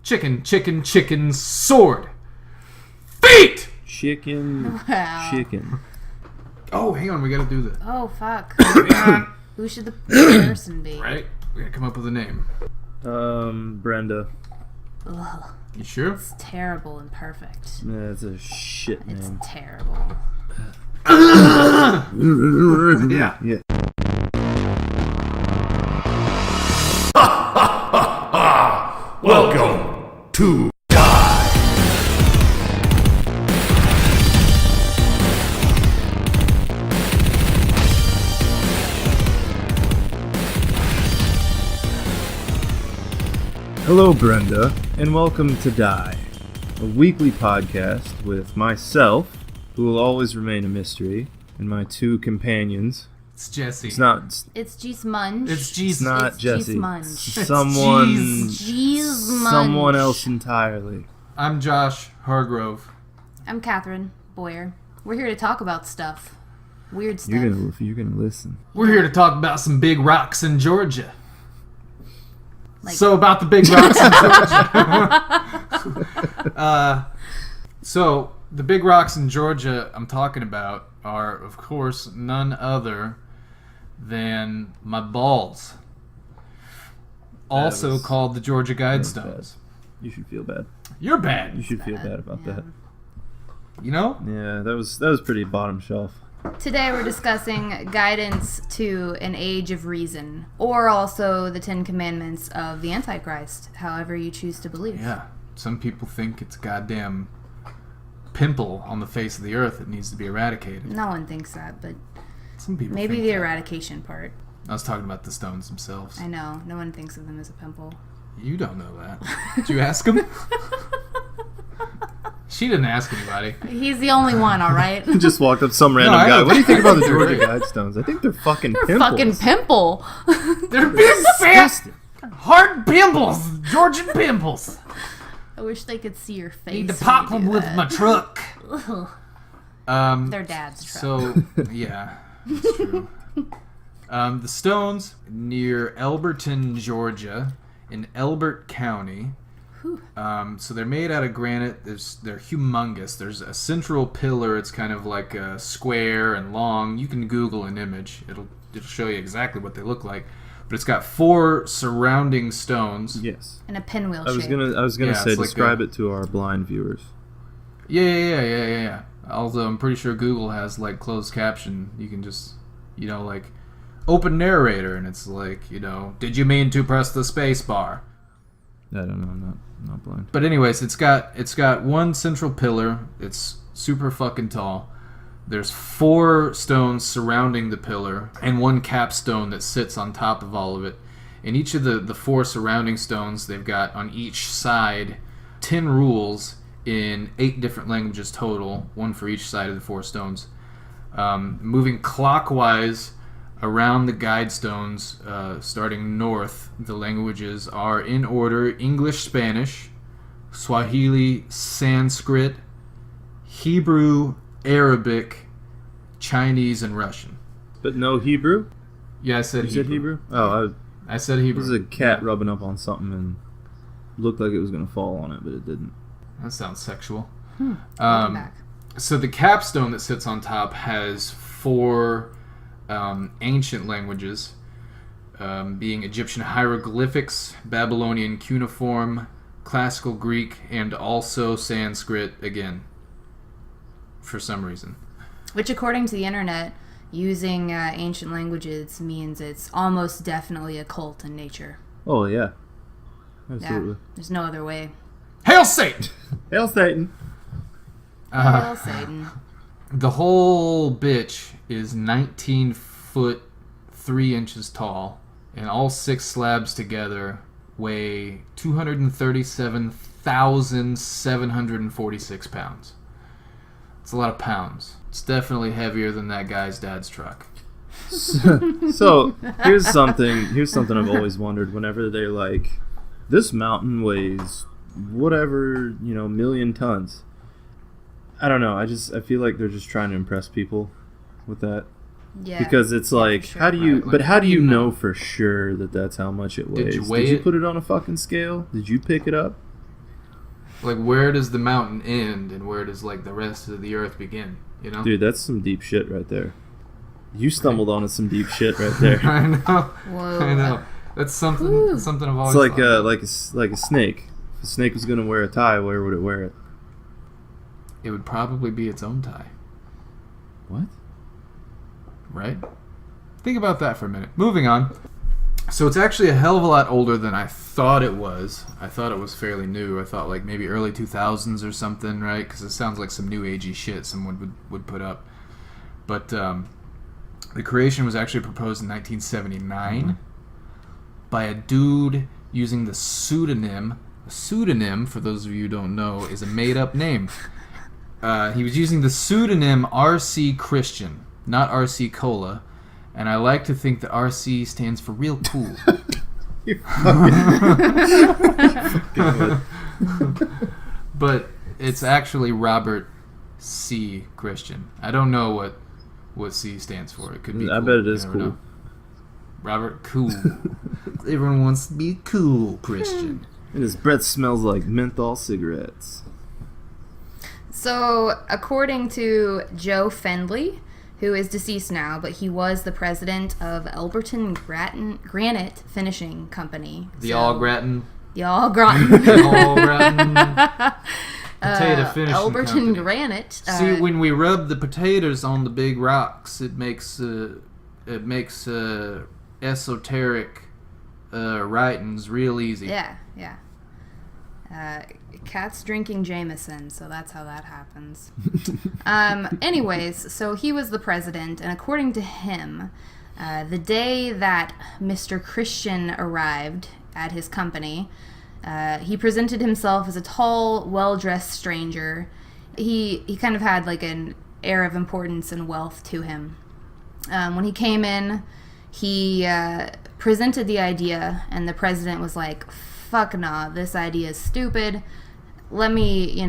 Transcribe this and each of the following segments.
Chicken, chicken, chicken, sword. Feet! Chicken. Wow. Chicken. Oh, hang on, we gotta do this. Oh, fuck. Who should the person be? Right? We gotta come up with a name. Brenda. Ugh. You sure? It's terrible and perfect. That's a shit It's name. terrible. Yeah. Yeah. Welcome to Hello, Brenda, and welcome to Die, a weekly podcast with myself, who will always remain a mystery, and my two companions. It's Jesse. It's not. It's Jeez Munch. It's It's Jesus. not It's Jesse. Jeez Munch. It's someone. Jeez Munch. Someone else entirely. I'm Josh Hargrove. I'm Catherine Boyer. We're here to talk about stuff. Weird stuff. You're gonna listen. We're here to talk about some big rocks in Georgia. Like- So about the big rocks in Georgia. So the big rocks in Georgia I'm talking about are, of course, none other than my balls. Also was- called the Georgia that was Guidestones. You should feel bad. You're bad. You should feel bad about Yeah. that. You know? Yeah, that was pretty bottom shelf. Today we're discussing guidance to an age of reason, or also the 10 Commandments of the Antichrist, however you choose to believe. Yeah. Some people think it's a goddamn pimple on the face of the earth that needs to be eradicated. No one thinks that, but Some people maybe think the that. eradication part. I was talking about the stones themselves. I know, no one thinks of them as a pimple. You don't know that. Did you ask him? She didn't ask anybody. He's the only one, alright? Just walked up some random I guy. know. What do you think about the Georgia Guidestones? I think they're fucking You're a pimples. fucking pimple! They're big, fat, hard pimples. Georgian pimples. I wish they could see your face. Need to when pop you do them with that. my truck. Their dad's truck. So, yeah, that's true. The stones near Elberton, Georgia, in Elbert County. So they're made out of granite. They're humongous. There's a central pillar. It's kind of like a square and long. You can Google an image. It'll show you exactly what they look like. But it's got 4 surrounding stones. Yes. In a pinwheel I was shape. gonna Yeah, say it's like describe a- it to our blind viewers. Yeah. Although I'm pretty sure Google has like closed caption. You can just, like open narrator, and it's like, did you mean to press the space bar? I don't know. I'm not blind. But anyways, it's got one central pillar. It's super fucking tall. There's 4 stones surrounding the pillar and one capstone that sits on top of all of it. And each of the 4 surrounding stones, they've got on each side 10 rules in 8 different languages total, one for each side of the 4 stones. Moving clockwise around the guidestones, starting north, the languages are in order: English, Spanish, Swahili, Sanskrit, Hebrew, Arabic, Chinese, and Russian. But no Hebrew? Yeah, I said You said Hebrew? Oh, I said Hebrew. this is a cat rubbing up on something and looked like it was gonna fall on it, but it didn't. That sounds sexual. Welcome back. So the capstone that sits on top has 4 ancient languages, being Egyptian hieroglyphics, Babylonian cuneiform, classical Greek, and also Sanskrit again, for some reason. Which, according to the internet, using ancient languages means it's almost definitely a cult in nature. Oh yeah. Yeah, Absolutely. there's no other way. Hail Satan! Hail Satan! Hail Satan. The whole bitch is 19 foot 3 inches tall, and all 6 slabs together weigh 237,746 pounds. It's a lot of pounds. It's definitely heavier than that guy's dad's truck. So here's something I've always wondered whenever they're like, this mountain weighs whatever, million tons. I don't know, I feel like they're just trying to impress people with that. Yeah. Because it's like, for sure. how do you, Right, like, but how do you know? know for sure that that's how much it weighs? Did you weigh Did you it? put it on a fucking scale? Did you pick it up? Like, where does the mountain end and where does, like, the rest of the earth begin? You know? Dude, that's some deep shit right there. You stumbled onto some deep shit right there. I know. Whoa. I know. That's something. Woo. Something I've always. It's like a snake. If a snake was gonna wear a tie, where would it wear it? It would probably be its own tie, What? right? Think about that for a minute. Moving on. So it's actually a hell of a lot older than I thought it was. I thought it was fairly new. I thought like maybe early 2000s or something, right? Because it sounds like some new agey shit someone would put up. But the creation was actually proposed in 1979 by a dude using the pseudonym. A pseudonym, for those of you who don't know, is a made-up name. He was using the pseudonym R.C. Christian, not R.C. Cola. And I like to think that RC stands for real cool. But it's actually Robert C. Christian. I don't know what C stands for. It could be. I cool. bet it is You never cool. know. Robert Cool. Everyone wants to be cool, Christian. And his breath smells like menthol cigarettes. So, according to Joe Fendley, who is deceased now, but he was the president of Elberton Granite Finishing Company. The All Gratin. The All Gratin. All Gratin. Potato finishing Elberton company. Granite. See, when we rub the potatoes on the big rocks, it makes esoteric writings real easy. Yeah. Cat's drinking Jameson, so that's how that happens. Anyways, so he was the president, and according to him, the day that Mr. Christian arrived at his company, he presented himself as a tall, well-dressed stranger. He kind of had like an air of importance and wealth to him. When he came in, he presented the idea, and the president was like, "Fuck nah, this idea is stupid. Let me,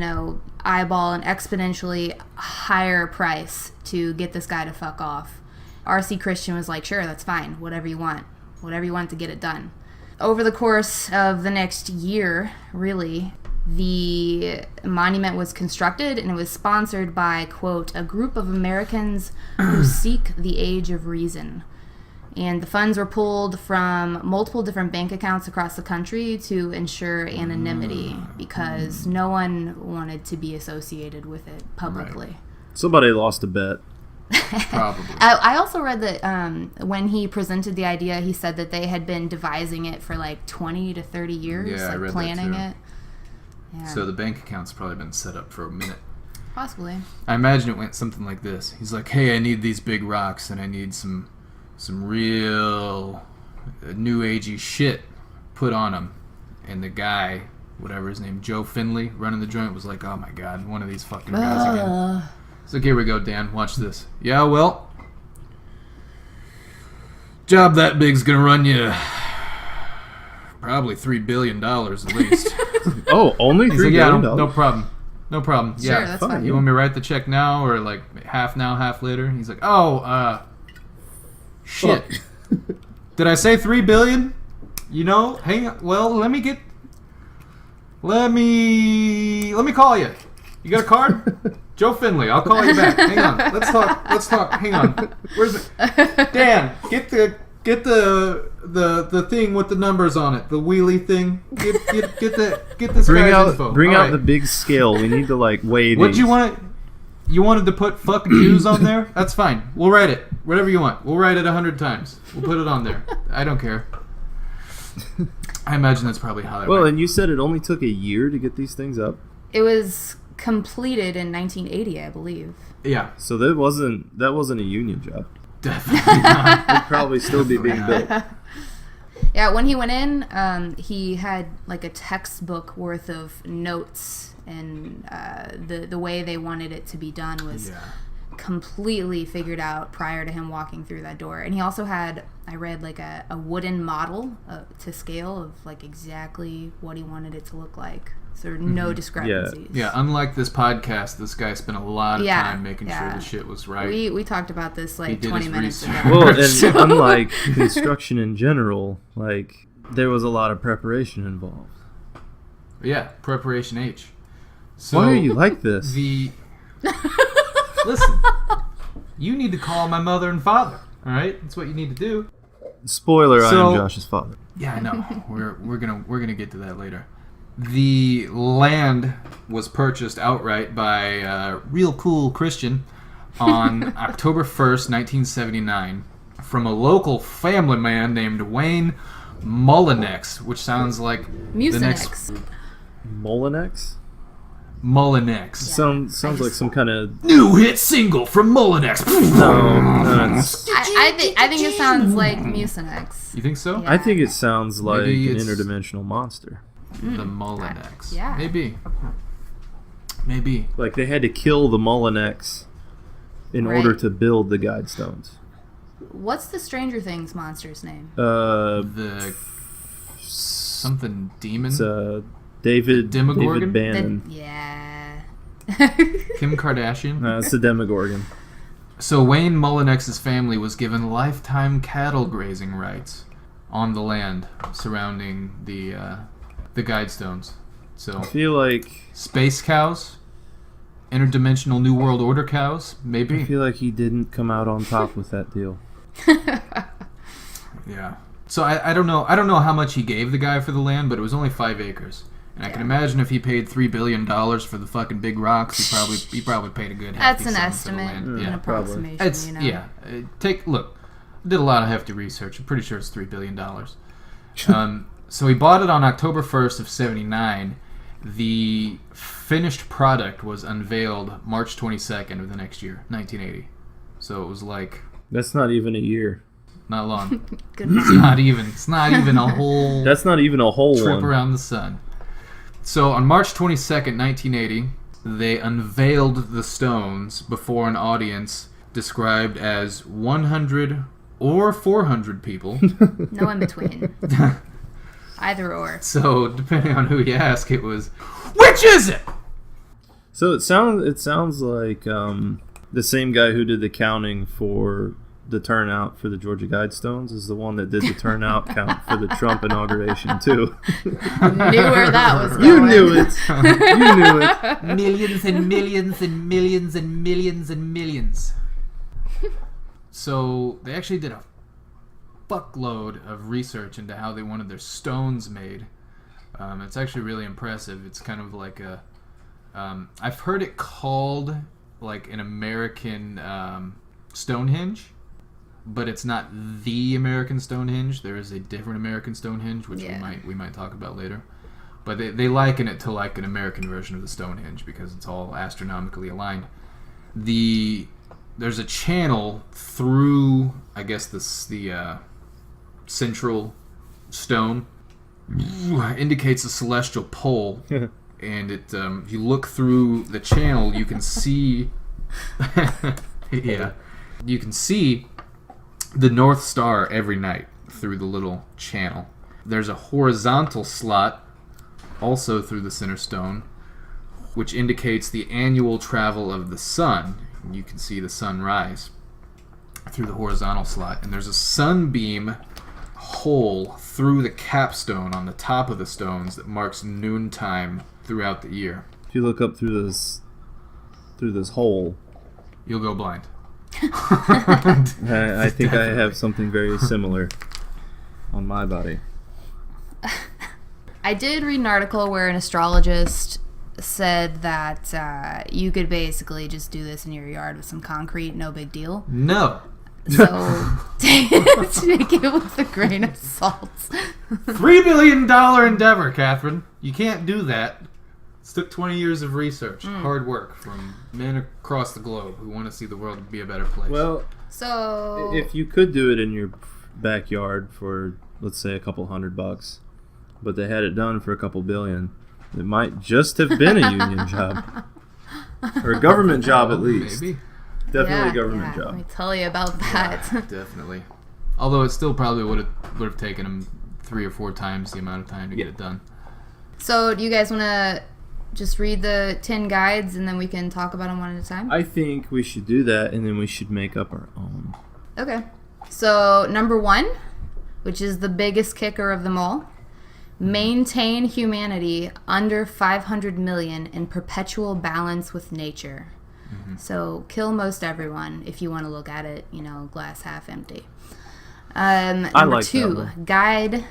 eyeball an exponentially higher price to get this guy to fuck off." R.C. Christian was like, "Sure, that's fine. Whatever you want to get it done." Over the course of the next year, really, the monument was constructed, and it was sponsored by, quote, "a group of Americans who seek the age of reason." And the funds were pulled from multiple different bank accounts across the country to ensure anonymity because no one wanted to be associated with it publicly. Right. Somebody lost a bet. Probably. I also read that when he presented the idea, he said that they had been devising it for like 20 to 30 years, Yeah, I like read planning that it. Yeah. So the bank account's probably been set up for a minute. Possibly. I imagine it went something like this. He's like, "Hey, I need these big rocks, and I need some real new agey shit put on them." And the guy, whatever his name, Joe Findley, running the joint, was like, "Oh my god, one of these fucking guys again." So here we go, Dan. Watch this. "Yeah, well, job that big's gonna run you probably $3 billion at least." Oh, only He's $3 like, billion? "Yeah, no problem. No problem. Sure, Yeah, that's fine. fine. you want me to write the check now or like half now, half later?" He's like, shit. Did I say $3 billion? Hang on. Well, let me call you. You got a card? Joe Findley. I'll call you back. Hang on. Let's talk. Hang on. Where's it? Dan, get the thing with the numbers on it. The wheelie thing. Get this guy's info. Bring All out right. the big scale. We need to weigh these. What'd you want? You wanted to put fuck Jews on there? That's fine. We'll write it. Whatever you want. We'll write it 100 times. We'll put it on there. I don't care. I imagine that's probably how that Well, went. and you said it only took a year to get these things up. It was completed in 1980, I believe. Yeah, So that wasn't a union job. definitely not. It'd probably still be being built. Yeah, when he went in, he had like a textbook worth of notes, and the way they wanted it to be done was Yeah. completely figured out prior to him walking through that door. And he also had, I read, like a wooden model to scale of like exactly what he wanted it to look like. So there were no discrepancies. Yeah, unlike this podcast, this guy spent a lot of Yeah, time making sure yeah. the shit was right. We talked about this He like did 20 his minutes research. ago. Well, and unlike construction in general, there was a lot of preparation involved. Yeah, preparation H. So Why are you like this? Listen, you need to call my mother and father. All right, that's what you need to do. Spoiler: I So- am Josh's father. Yeah, I know. We're gonna get to that later. The land was purchased outright by a real cool Christian on October 1st, 1979, from a local family man named Wayne Mullinex, which sounds like the next Mucinex. Molinex? Mullinex. Sounds like some kind of New hit single from Mullinex. no. I think it sounds like Mucinex. You think so? Yeah. I think it sounds like Maybe an it's- interdimensional monster. The Mullinex. Yeah. Maybe. Like they had to kill the Molinex in Right. order to build the Guidestones. What's the Stranger Things monster's name? The something demon. It's David Demogorgon? Bannon. Yeah. Kim Kardashian. It's the Demogorgon. So Wayne Mullinex's family was given lifetime cattle grazing rights on the land surrounding the Guidestones. So I feel like space cows, interdimensional New World Order cows, maybe. he didn't come out on top with that deal. Yeah. So I don't know. I don't know how much he gave the guy for the land, but it was only 5 acres. And I can imagine if he paid $3 billion for the fucking big rocks, he probably paid a good hefty That's an sum for the estimate, land. an Yeah. approximation. It's you know? look. I did a lot of hefty research. I'm pretty sure it's $3 billion. So he bought it on October 1st of '79. The finished product was unveiled March 22nd of the next year, 1980. So it was like That's not even a year. not long. Good It's one. not even. It's not even a whole That's not even a whole trip one. around the sun. So on March 22nd, 1980, they unveiled the stones before an audience described as 100 or 400 people. No in between. Either or. So depending on who you ask, it was, which is it? So it sounds like the same guy who did the counting for the turnout for the Georgia Guidestones is the one that did the turnout count for the Trump inauguration too. Knew where that was going. You knew it. You knew it. Millions and millions and millions and millions and millions. So they actually did a fuckload of research into how they wanted their stones made. It's actually really impressive. It's kind of like a I've heard it called like an American Stonehenge, but it's not the American Stonehenge. There is a different American Stonehenge, which we might talk about later. But they liken it to like an American version of the Stonehenge because it's all astronomically aligned. There's a channel through, I guess, the central stone indicates a celestial pole, and it if you look through the channel, you can see, you can see the North Star every night through the little channel. There's a horizontal slot also through the center stone, which indicates the annual travel of the sun. You can see the sun rise through the horizontal slot. And there's a sunbeam hole through the capstone on the top of the stones that marks noontime throughout the year. If you look up through this hole, You'll go blind. I think I have something very similar on my body. I did read an article where an astrologist said that you could basically just do this in your yard with some concrete, no big deal. No. So take it with a grain of salt. $3 billion endeavor, Catherine. You can't do that. It took 20 years of research, hard work from men across the globe who want to see the world be a better place. Well, So if you could do it in your backyard for, let's say, a couple $100, but they had it done for a couple billion, it might just have been a union job. Or a government job, at least. Maybe. Definitely a government Let me job. tell you about that. Definitely. Although it still probably would have taken them 3 or 4 times the amount of time to get it done. So do you guys want to just read the 10 guides and then we can talk about them one at a time? I think we should do that, and then we should make up our own. Okay. So number 1, which is the biggest kicker of them all, Maintain humanity under 500 million in perpetual balance with nature. Mm-hmm. So kill most everyone if you want to look at it, glass half empty. Number 2, guide.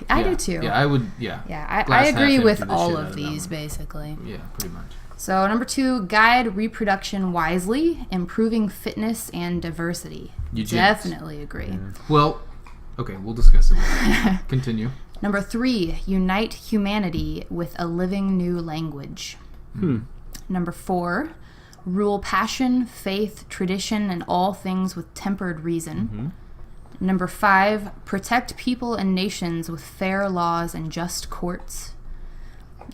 I do too. Yeah, I would. Yeah. Yeah, I agree with all of these basically. Yeah, pretty much. So number 2, guide reproduction wisely, improving fitness and diversity. Eugenics. Definitely agree. Yeah. Well, okay, we'll discuss it. Continue. Number 3, unite humanity with a living new language. Number 4, rule passion, faith, tradition, and all things with tempered reason. Number 5, protect people and nations with fair laws and just courts.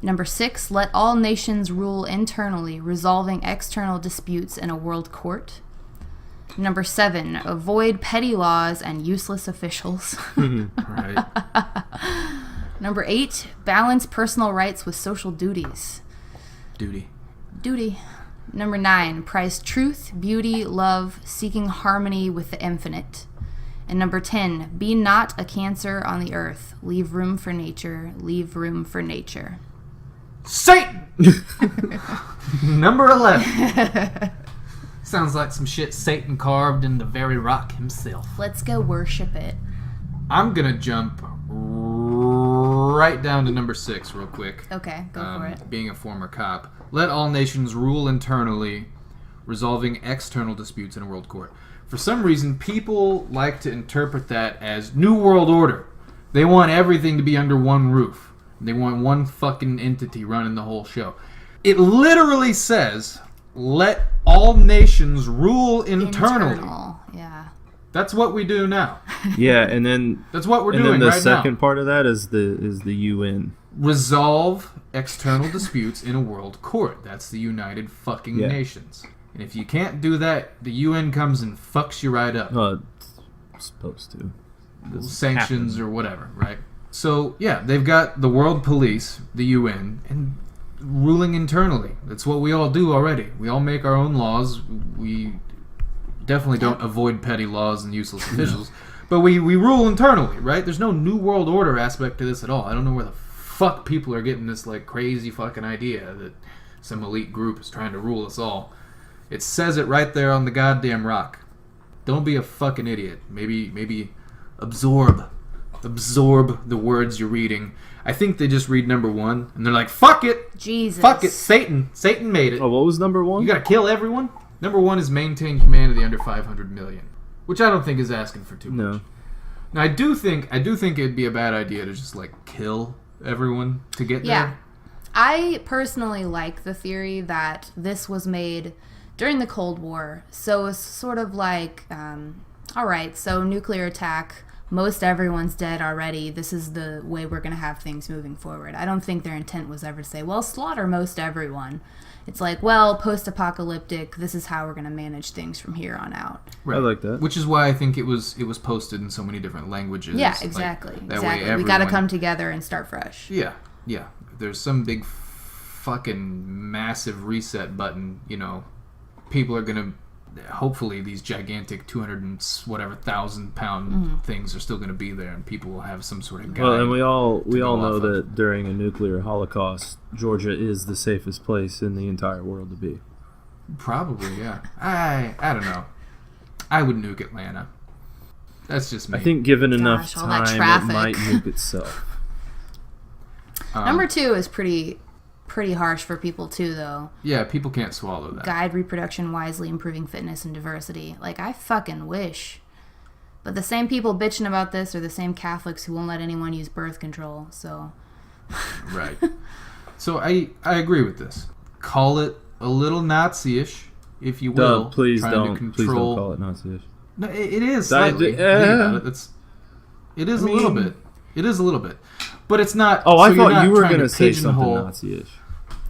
Number 6, let all nations rule internally, resolving external disputes in a world court. Number 7, avoid petty laws and useless officials. Right. Number 8, balance personal rights with social duties. Duty. Number 9, prize truth, beauty, love, seeking harmony with the infinite. And number 10, be not a cancer on the earth. Leave room for nature. Leave room for nature. Satan! Number 11. Sounds like some shit Satan carved in the very rock himself. Let's go worship it. I'm going to jump right down to number 6 real quick. Okay, go for it. Being a former cop. Let all nations rule internally, resolving external disputes in a world court. For some reason, people like to interpret that as New World Order. They want everything to be under one roof. They want one fucking entity running the whole show. It literally says, let all nations rule internally. Yeah. That's what we do now. Yeah, and then that's what we're doing right now. And then the second part of that is the UN. Resolve external disputes in a world court. That's the United fucking Nations. And if you can't do that, the UN comes and fucks you right up. It's supposed to. Sanctions or whatever, right? So, yeah, they've got the world police, the UN, and ruling internally. That's what we all do already. We all make our own laws. We definitely don't avoid petty laws and useless officials. But we rule internally, right? There's no New World Order aspect to this at all. I don't know where the fuck people are getting this like crazy fucking idea that some elite group is trying to rule us all. It says it right there on the goddamn rock. Don't be a fucking idiot. Maybe absorb the words you're reading. I think they just read number 1 and they're like, fuck it. Jesus. Fuck it. Satan made it. Oh, what was number 1? You gotta kill everyone? Number 1 is maintain humanity under 500 million. Which I don't think is asking for too much. Now I do think it'd be a bad idea to just like kill everyone to get there. I personally like the theory that this was made during the Cold War. So it's sort of like, alright, so nuclear attack, most everyone's dead already. This is the way we're going to have things moving forward. I don't think their intent was ever to say, well, slaughter most everyone. It's like, well, post-apocalyptic, this is how we're going to manage things from here on out. Right. I like that. Which is why I think it was posted in so many different languages. Yeah, exactly. Like, exactly. We got to come together and start fresh. Yeah. There's some big fucking massive reset button, people are going to, hopefully these gigantic 200 and whatever thousand pound things are still going to be there, and people will have some sort of guide. Well, and we all know that during a nuclear holocaust, Georgia is the safest place in the entire world to be. Probably, yeah. I don't know. I would nuke Atlanta. That's just me. I think given enough time, it might nuke itself. Number 2 is pretty harsh for people too, though. Yeah, people can't swallow that. Guide reproduction wisely, improving fitness and diversity. Like, I fucking wish. But the same people bitching about this are the same Catholics who won't let anyone use birth control, so... Right. So I agree with this. Call it a little Nazi-ish, if you will. Please don't call it Nazi-ish. No, it is slightly. It is a little bit. It is a little bit. But it's not... Oh, I thought you were going to say something Nazi-ish.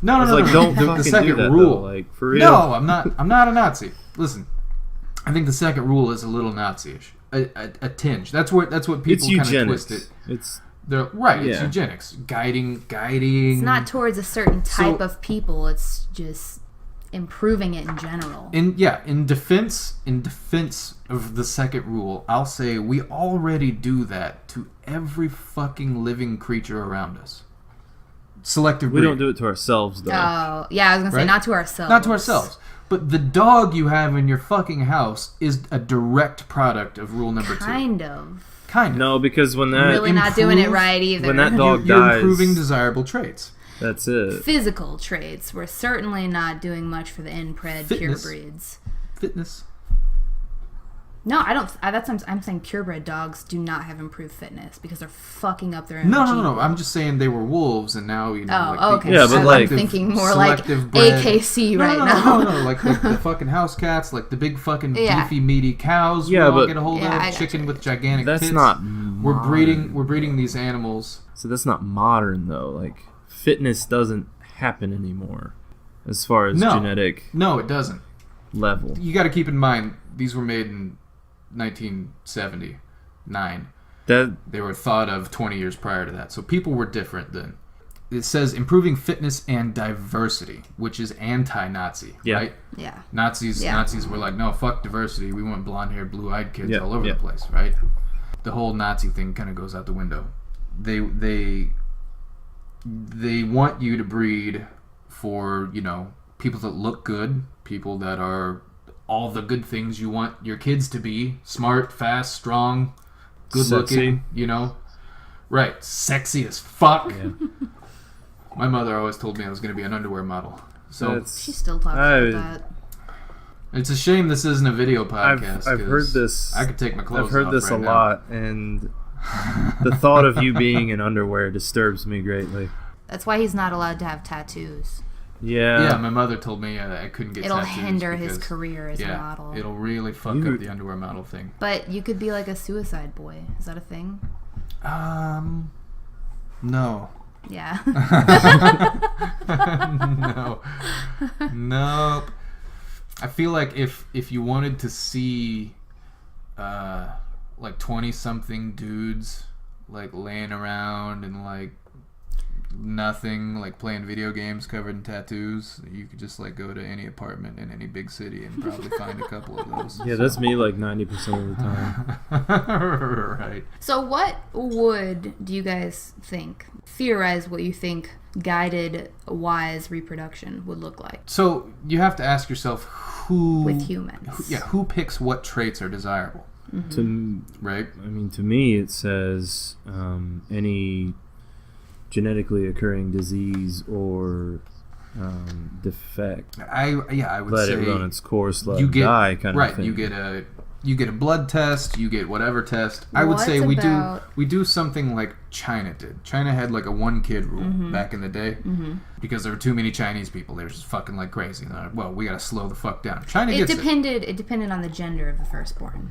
No. Don't the fucking second do that, rule. though. Like, for real. No, I'm not a Nazi. Listen, I think the second rule is a little Nazi-ish, a tinge. That's what people kind of twist it. It's eugenics, guiding. It's not towards a certain type of people. It's just improving it in general. In defense of the second rule, I'll say we already do that to every fucking living creature around us. Selective breeding. We don't do it to ourselves, though. Oh, yeah, I was going to say, not to ourselves. Not to ourselves. But the dog you have in your fucking house is a direct product of rule number 2. Kind of. No, because when that... Really not doing it right either. When that dog you're dies... improving desirable traits. That's it. Physical traits. We're certainly not doing much for the inbred purebreds. Fitness. No, I don't. I'm saying purebred dogs do not have improved fitness because they're fucking up their own. No. I'm just saying they were wolves, and now okay. Yeah, but I'm thinking more like AKC right now. No, like the fucking house cats, like the big fucking beefy meaty cows. Yeah, we all but get a hold of chicken with gigantic that's tits. Not. We're breeding these animals. So that's not modern though. Like fitness doesn't happen anymore, as far as genetic. No, it doesn't. Level. You got to keep in mind these were made in 1979. They were thought of 20 years prior to that. So people were different then. It says improving fitness and diversity, which is anti-Nazi, right? Yeah. Nazis were like, no, fuck diversity. We want blonde-haired, blue-eyed kids all over the place, right? The whole Nazi thing kind of goes out the window. They want you to breed for, people that look good, people that are all the good things you want your kids to be. Smart, fast, strong, good looking, Right. Sexy as fuck. Yeah. My mother always told me I was going to be an underwear model. So she still talks about that. It's a shame this isn't a video podcast. I've heard this. I could take my clothes off. I've heard this right a now. lot, and the thought of you being in underwear disturbs me greatly. That's why he's not allowed to have tattoos. Yeah, my mother told me I couldn't get It'll tattoos. It'll hinder his career as a model. It'll really fuck up the underwear model thing. But you could be like a suicide boy. Is that a thing? No. Yeah. No. Nope. I feel like if you wanted to see like 20-something dudes like laying around and like nothing, like playing video games covered in tattoos, you could just like go to any apartment in any big city and probably find a couple of those. Yeah, that's me like 90% of the time. Right. So do you guys think, theorize what you think guided wise reproduction would look like? So you have to ask yourself who with humans. Who picks what traits are desirable? Mm-hmm. To me it says any genetically occurring disease or defect. I would let say it run its course, let it die, kind of thing. You get a blood test, you get whatever test. I would say we do something like China did. China had like a 1-kid rule back in the day because there were too many Chinese people. They were just fucking like crazy. And they're like, well, we gotta slow the fuck down. It depended on the gender of the firstborn.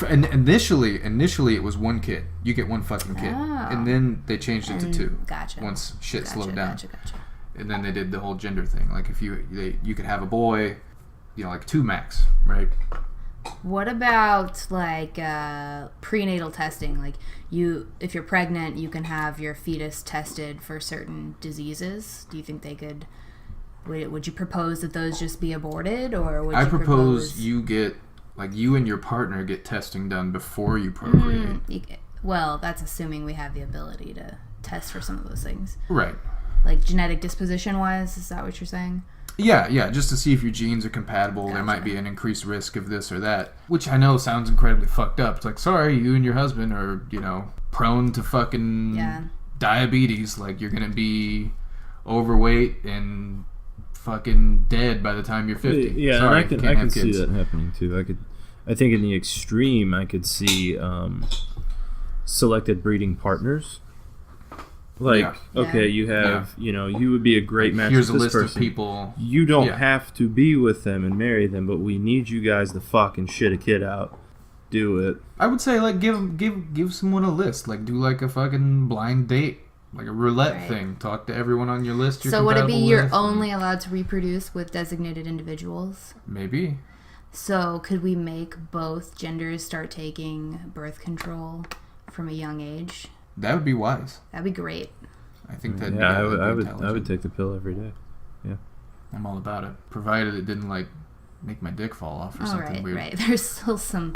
And initially it was 1 kid. You get 1 fucking kid. And then they changed it to 2. Gotcha. Once shit slowed down. Gotcha. And then they did the whole gender thing. Like if you could have a boy, like 2 max, right? What about like prenatal testing? Like if you're pregnant, you can have your fetus tested for certain diseases. Do you think they could? Would you propose that those just be aborted, or would I propose you get you and your partner get testing done before you procreate? Well, that's assuming we have the ability to test for some of those things, right? Like genetic disposition wise, is that what you're saying? Yeah, just to see if your genes are compatible. Gotcha. There might be an increased risk of this or that, which I know sounds incredibly fucked up. It's like, sorry, you and your husband are, prone to fucking diabetes. Like, you're going to be overweight and fucking dead by the time you're 50. Yeah, sorry, and I can see that happening too. I think in the extreme, I could see selected breeding partners. You have, you would be a great match with this person. Here's a list of people. You don't have to be with them and marry them, but we need you guys to fucking shit a kid out. Do it. I would say, give someone a list. Do a fucking blind date. Like a roulette thing. Talk to everyone on your list you're would it be you're with, only allowed to reproduce with designated individuals? Maybe. So could we make both genders start taking birth control from a young age? That would be wise. That'd be great. I think that. Yeah, I would take the pill every day. Yeah. I'm all about it, provided it didn't like make my dick fall off or something weird. Right. There's still some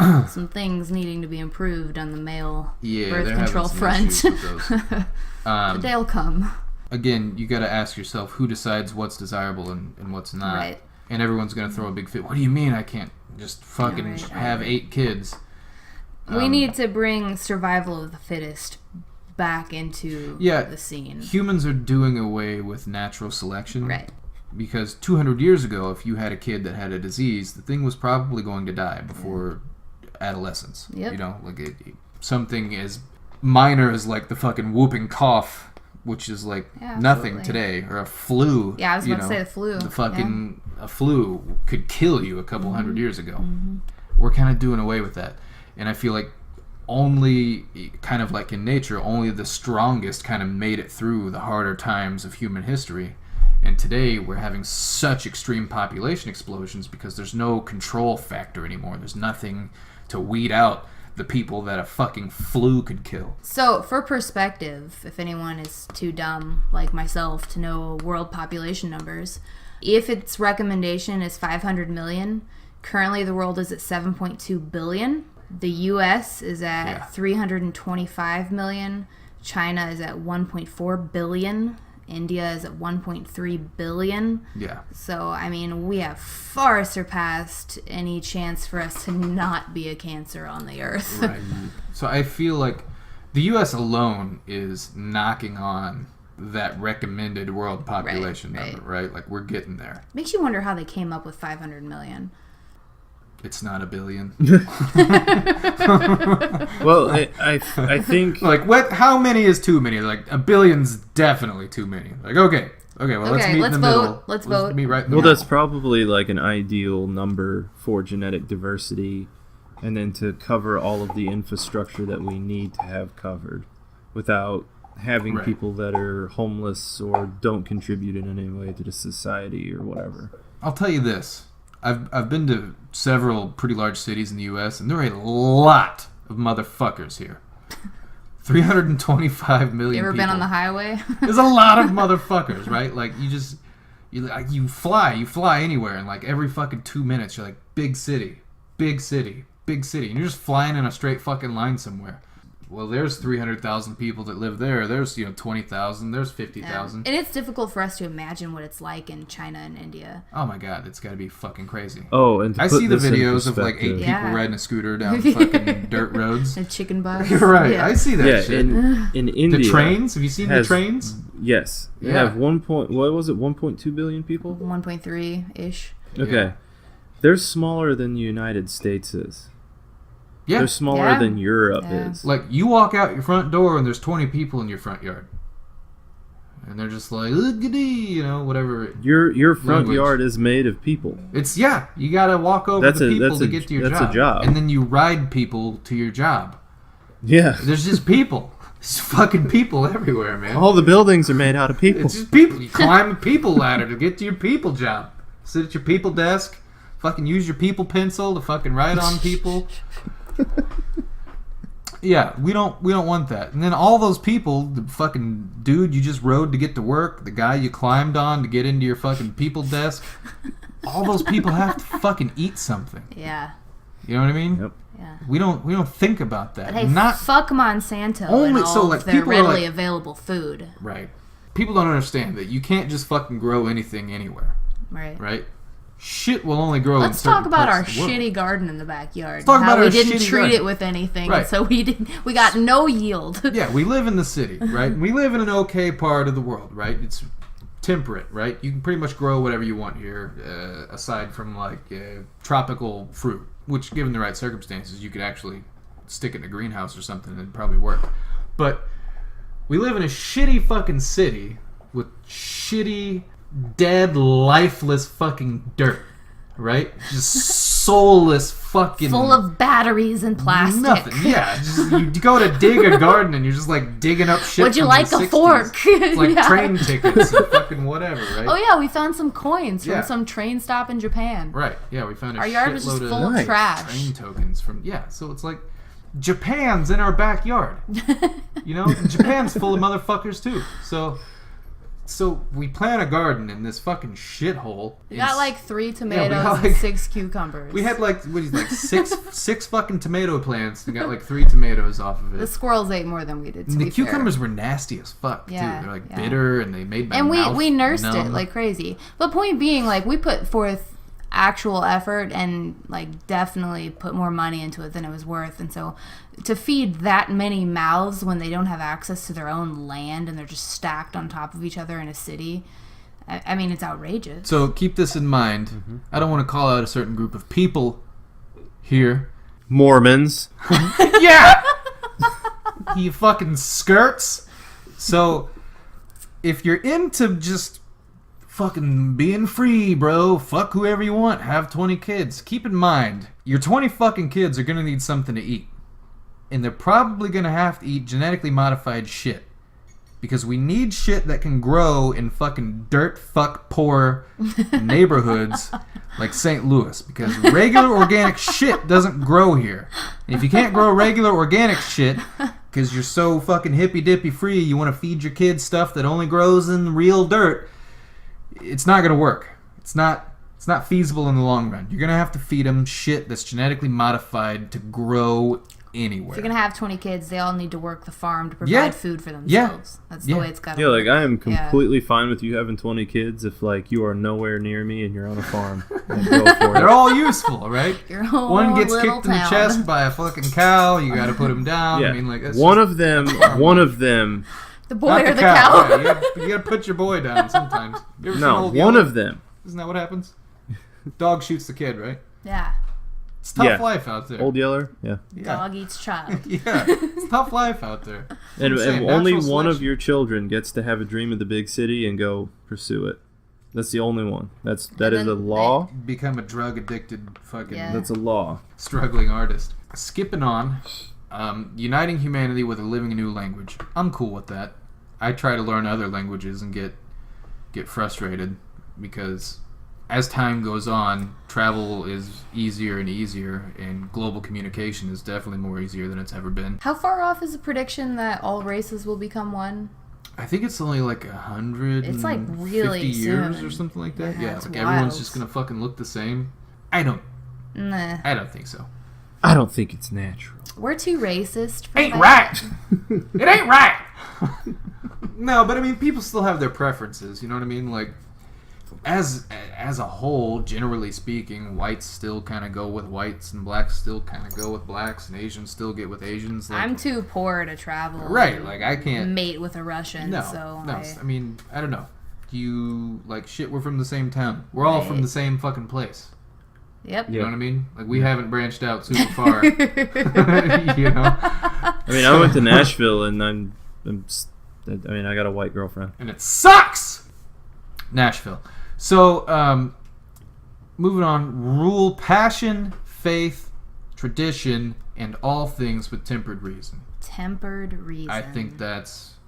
things needing to be improved on the male birth they're control having some front. issues with those. But they'll come. Again, you got to ask yourself who decides what's desirable and what's not. Right. And everyone's gonna throw a big fit. What do you mean I can't just fucking have 8 kids? We need to bring survival of the fittest back into the scene. Humans are doing away with natural selection. Right. Because 200 years ago, if you had a kid that had a disease, the thing was probably going to die before adolescence. Yep. You know, like something as minor as like the fucking whooping cough, which is like nothing today, or a flu. Yeah, I was about to say the flu. The fucking a flu could kill you a couple hundred years ago. We're kind of doing away with that, and I feel like only kind of like in nature, only the strongest kind of made it through the harder times of human history. And today we're having such extreme population explosions because there's no control factor anymore. There's nothing to weed out the people that a fucking flu could kill. So, for perspective, if anyone is too dumb like myself to know world population numbers, if its recommendation is 500 million, currently the world is at 7.2 billion. The US is at 325 million. China is at 1.4 billion. India is at 1.3 billion. Yeah. So, I mean, we have far surpassed any chance for us to not be a cancer on the earth. Right. So I feel like the U.S. alone is knocking on that recommended world population number, right? Like, we're getting there. Makes you wonder how they came up with 500 million. It's not a billion. Well, I think... Like, what? How many is too many? Like, a billion's definitely too many. Like, okay, well, let's meet in the middle. Let's vote. Meet right in the Well, middle. that's probably like an ideal number for genetic diversity, and then to cover all of the infrastructure that we need to have covered without having people that are homeless or don't contribute in any way to the society or whatever. I'll tell you this. I've been to several pretty large cities in the U.S., and there are a lot of motherfuckers here. 325 million You ever people. been on the highway? There's a lot of motherfuckers, right? Like, you fly anywhere, and like every fucking 2 minutes, you're like, big city, big city, big city. And you're just flying in a straight fucking line somewhere. Well, there's 300,000 people that live there. There's, 20,000. There's 50,000. And it's difficult for us to imagine what it's like in China and India. Oh my god, it's got to be fucking crazy. Oh, and I see the videos of like 8 people Yeah. riding a scooter down fucking dirt roads. And chicken bus. You're right. Yeah. I see that shit. in India... The trains? Have you seen the trains? Yes. They Yeah. have 1.2 billion people? 1.3-ish. Okay. Yeah. They're smaller than the United States is. Yeah. They're smaller Yeah. than Europe Yeah. is. Like, you walk out your front door and there's 20 people in your front yard. And they're just like, "Oogity," whatever. Your front language. yard is made of people. It's, you gotta walk over That's the a- people that's to a- get to your that's a job. job. And then you ride people to your job. Yeah. There's just people. There's fucking people everywhere, man. All the buildings are made out of people. It's just people. You climb a people ladder to get to your people job. Sit at your people desk. Fucking use your people pencil to fucking write on people. Yeah, we don't want that. And then all those people, the fucking dude you just rode to get to work, the guy you climbed on to get into your fucking people desk, all those people have to fucking eat something. Yeah. You know what I mean? Yep. Yeah. We don't think about that. But hey, fuck Monsanto and all of their people are readily available food. Right. People don't understand that you can't just fucking grow anything anywhere. Right. Right? Shit will only grow in Let's certain talk about our parts of the world. shitty garden in the backyard. Let's talk how about we our didn't shitty treat garden. it with anything, Right. so we got no yield. Yeah, we live in the city, right? We live in an okay part of the world, right? It's temperate, right? You can pretty much grow whatever you want here, aside from like tropical fruit, which, given the right circumstances, you could actually stick it in a greenhouse or something and it'd probably work. But we live in a shitty fucking city with shitty, dead, lifeless fucking dirt, right? Just soulless fucking... Full of batteries and plastic. Nothing. Yeah, just, you go to dig a garden and you're just like digging up shit. Would you from like the a 60s. fork? It's like Yeah. train tickets and fucking whatever, right? Oh yeah, we found some coins from Yeah. some train stop in Japan. Right. Yeah, we found a Our yard was just shitload full of of trash. train tokens from so it's like Japan's in our backyard. You know, and Japan's full of motherfuckers too. So So we plant a garden in this fucking shithole. We got like 3 tomatoes got, and 6 cucumbers. We had like six fucking tomato plants and got like 3 tomatoes off of it. The squirrels ate more than we did. And the cucumbers were nasty as fuck too. They're like bitter and they made my mouth we nursed numb. it like crazy. But point being, like, we put forth actual effort and like definitely put more money into it than it was worth, and so to feed that many mouths when they don't have access to their own land and they're just stacked on top of each other in a city, I mean, it's outrageous. So keep this in mind. Mm-hmm. I don't want to call out a certain group of people here. Mormons. Yeah! You fucking skirts. So if you're into just fucking being free, bro, fuck whoever you want, have 20 kids, keep in mind, your 20 fucking kids are gonna need something to eat. And they're probably gonna have to eat genetically modified shit. Because we need shit that can grow in fucking dirt fuck poor neighborhoods like St. Louis. Because regular organic shit doesn't grow here. And if you can't grow regular organic shit, because you're so fucking hippy dippy free, you want to feed your kids stuff that only grows in real dirt, it's not gonna work. It's not feasible in the long run. You're gonna have to feed them shit that's genetically modified to grow anywhere. If you're gonna have 20 kids, they all need to work the farm to provide food for themselves. That's the way it's gotta work. Like, I am completely fine with you having 20 kids if, like, you are nowhere near me and you're on a farm. Go for it. They're all useful, right? Your whole one gets kicked town in the chest by a fucking cow. You got to put him down. Yeah. I mean, like, that's one of them. The boy or the cow? Yeah, you got to put your boy down sometimes. You ever seen No, Old one Yeller? of them. Isn't that what happens? Dog shoots the kid, right? Yeah. It's tough life out there. Old Yeller? Yeah. Dog eats child. Yeah, it's tough life out there. And only one of your children gets to have a dream of the big city and go pursue it. That's the only one. That is a law. Become a drug addicted fucking. Yeah. That's a law. Struggling artist. Skipping on, uniting humanity with a living new language. I'm cool with that. I try to learn other languages and get frustrated because as time goes on, travel is easier and easier, and global communication is definitely more easier than it's ever been. How far off is the prediction that all races will become one? I think it's only like 100. It's like really years soon. or something like that. Yeah, it's like wild. everyone's just gonna fucking look the same. I don't think so. I don't think it's natural. We're too racist for Ain't that. right. It ain't right. No, but I mean, people still have their preferences. You know what I mean? Like, as a whole, generally speaking, whites still kind of go with whites, and blacks still kind of go with blacks, and Asians still get with Asians. Like, I'm too poor to travel. Right, like I can't mate with a Russian. No, so no. I mean, I don't know. You like shit? We're from the same town. We're all from the same fucking place. Yep. You know what I mean? Like, we haven't branched out super far. You know? I mean, I went to Nashville and I got a white girlfriend. And it sucks! Nashville. So, moving on. Rule passion, faith, tradition, and all things with tempered reason. Tempered reason. I think that's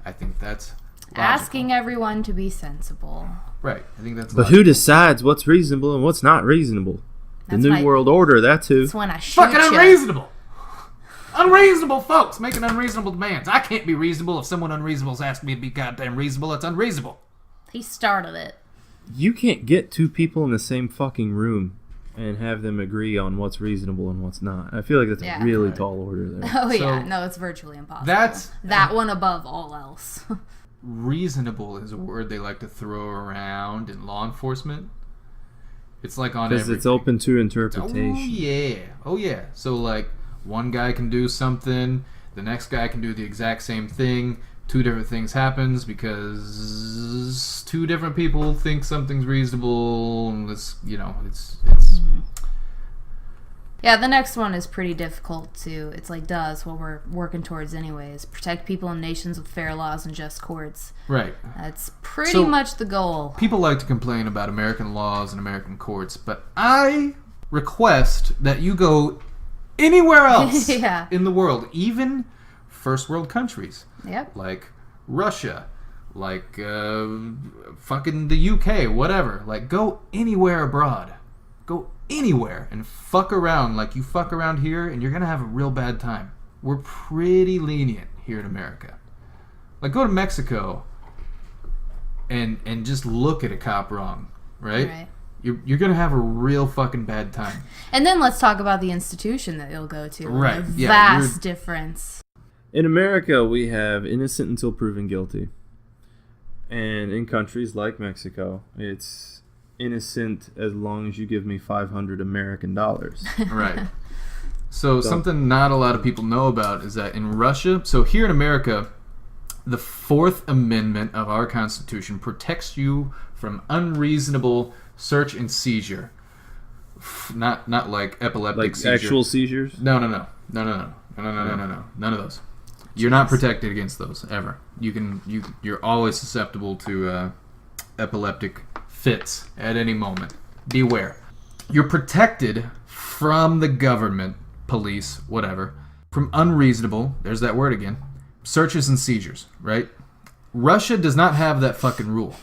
logical. Asking everyone to be sensible. Right. I think that's But logical. who decides what's reasonable and what's not reasonable? The New World Order, that's who. That's when I shoot Fucking ya. unreasonable! Unreasonable folks making unreasonable demands. I can't be reasonable. If someone unreasonable's asked me to be goddamn reasonable, it's unreasonable. He started it. You can't get 2 people in the same fucking room and have them agree on what's reasonable and what's not. I feel like that's a really tall order there. Oh, So, yeah. No, it's virtually impossible. that's- that one above all else. Reasonable is a word they like to throw around in law enforcement. It's like on Because everything. it's open to interpretation. Oh yeah. So like one guy can do something, the next guy can do the exact same thing. 2 different things happens because 2 different people think something's reasonable. And it's Yeah, the next one is pretty difficult to. It's like what we're working towards anyways. Protect people and nations with fair laws and just courts. right. That's pretty much the goal. People like to complain about American laws and American courts, but I request that you go anywhere else Yeah. in the world, even first world countries. Yep. Like Russia, like fucking the UK, whatever. Like, go anywhere abroad. Go anywhere and fuck around like you fuck around here, and you're gonna have a real bad time. We're pretty lenient here in America. Like, go to Mexico. and just look at a cop wrong, right? Right. You're gonna have a real fucking bad time. And then let's talk about the institution that you'll go to. Right. The Yeah, vast difference. In America, we have innocent until proven guilty. And in countries like Mexico, it's innocent as long as you give me 500 American dollars. Right. So something not a lot of people know about is that in Russia, so here in America, the Fourth Amendment of our Constitution protects you from unreasonable search and seizure. Not like epileptic Like seizure. actual seizures? No. None of those. You're not protected against those ever. You're always susceptible to epileptic fits at any moment. Beware. You're protected from the government, police, whatever, from unreasonable, there's that word again, searches and seizures, right? Russia does not have that fucking rule.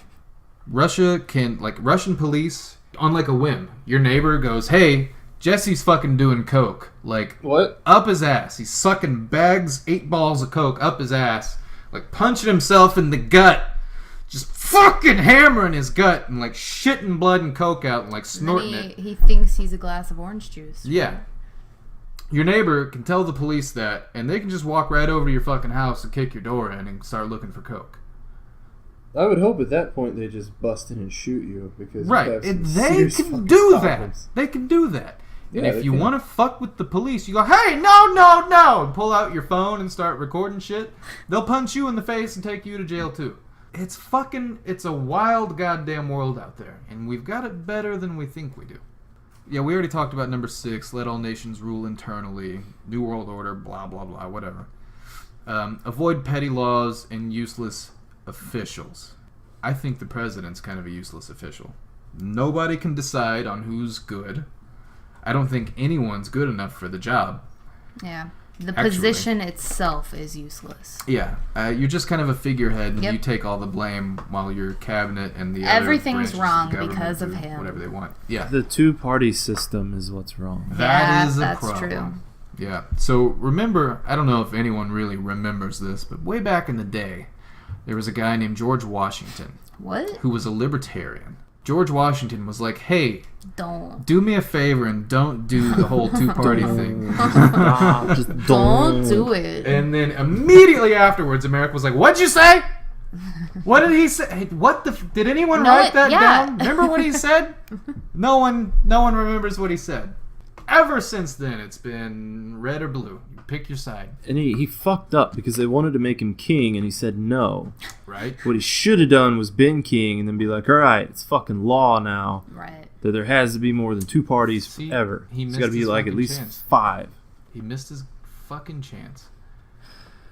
Russian police, on like a whim, your neighbor goes, hey, Jesse's fucking doing coke. Like, What? up his ass. He's sucking 8 balls of coke up his ass, like punching himself in the gut, just fucking hammering his gut and like shitting blood and coke out and like snorting it. He thinks he's a glass of orange juice. Yeah. Your neighbor can tell the police that, and they can just walk right over to your fucking house and kick your door in and start looking for coke. I would hope at that point they just bust in and shoot you because Right. you have some And they serious can fucking do problems. that. They can do that. And Yeah, if they you can. want to fuck with the police, you go, hey, no, and pull out your phone and start recording shit. They'll punch you in the face and take you to jail too. It's a wild goddamn world out there. And we've got it better than we think we do. Yeah, we already talked about number 6, let all nations rule internally, New World Order, blah, blah, blah, whatever. Avoid petty laws and useless officials. I think the president's kind of a useless official. Nobody can decide on who's good. I don't think anyone's good enough for the job. Yeah. The Actually. position itself is useless. Yeah, you're just kind of a figurehead, and Yep. you take all the blame while your cabinet and the Everything's other branches wrong of government because of do him. whatever they want. Yeah, The two-party system is what's wrong. that is a that's problem. true. Yeah. So remember, I don't know if anyone really remembers this, but way back in the day, there was a guy named George Washington What? who was a libertarian. George Washington was like, hey, Don't. do me a favor and don't do the whole two-party thing. Just Don't do it. And then immediately afterwards, America was like, what'd you say? What did he say? Hey, did anyone No, write that yeah. down? Remember what he said? No one remembers what he said. Ever since then, it's been red or blue. You pick your side, And he fucked up because they wanted to make him king, and he said no. right? What he should have done was been king, and then be like, all right, it's fucking law now Right. that there has to be more than 2 parties See, ever. he It's missed got to be his like at fucking least chance. 5. He missed his fucking chance.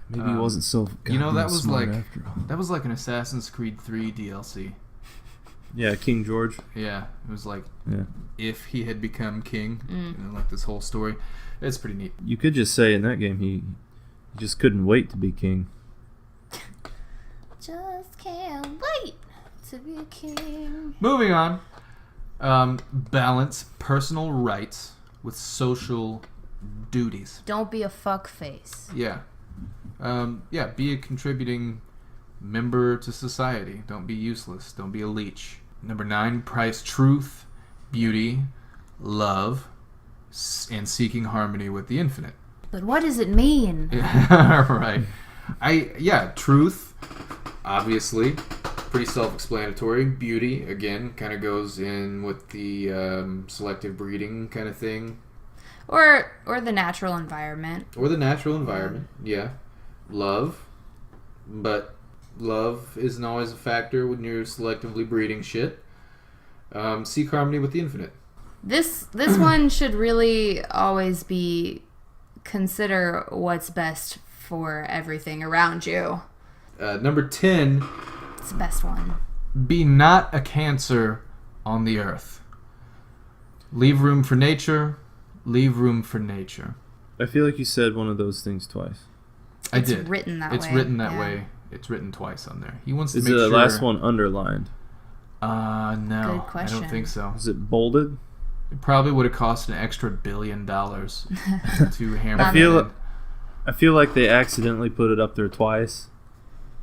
Maybe he wasn't so You know, that was smart like after all. that was like an Assassin's Creed 3 DLC. Yeah, King George. Yeah, it was like Yeah. if he had become king, and like this whole story. It's pretty neat. You could just say in that game he just couldn't wait to be king. Just can't wait to be a king. Moving on. Balance personal rights with social duties. Don't be a fuck face. Yeah. Be a contributing member to society. Don't be useless. Don't be a leech. Number 9, prize truth, beauty, love, and seeking harmony with the infinite. But what does it mean? Right. Truth, obviously, pretty self-explanatory. Beauty, again, kind of goes in with the selective breeding kind of thing. Or the natural environment. Or the natural environment, yeah. Love, but love isn't always a factor when you're selectively breeding shit. Seek harmony with the infinite. This one should really always be consider what's best for everything around you. Number 10, It's the best one. be not a cancer on the earth. Leave room for nature. Leave room for nature. I feel like you said one of those things twice. I It's did. written that It's way. written that Yeah. way. It's written twice on there. He wants to Is make the sure. last one underlined? No. Good I question. don't think so. Is it bolded? It probably would have cost an extra $1 billion to hammer. I feel that in. I feel like they accidentally put it up there twice,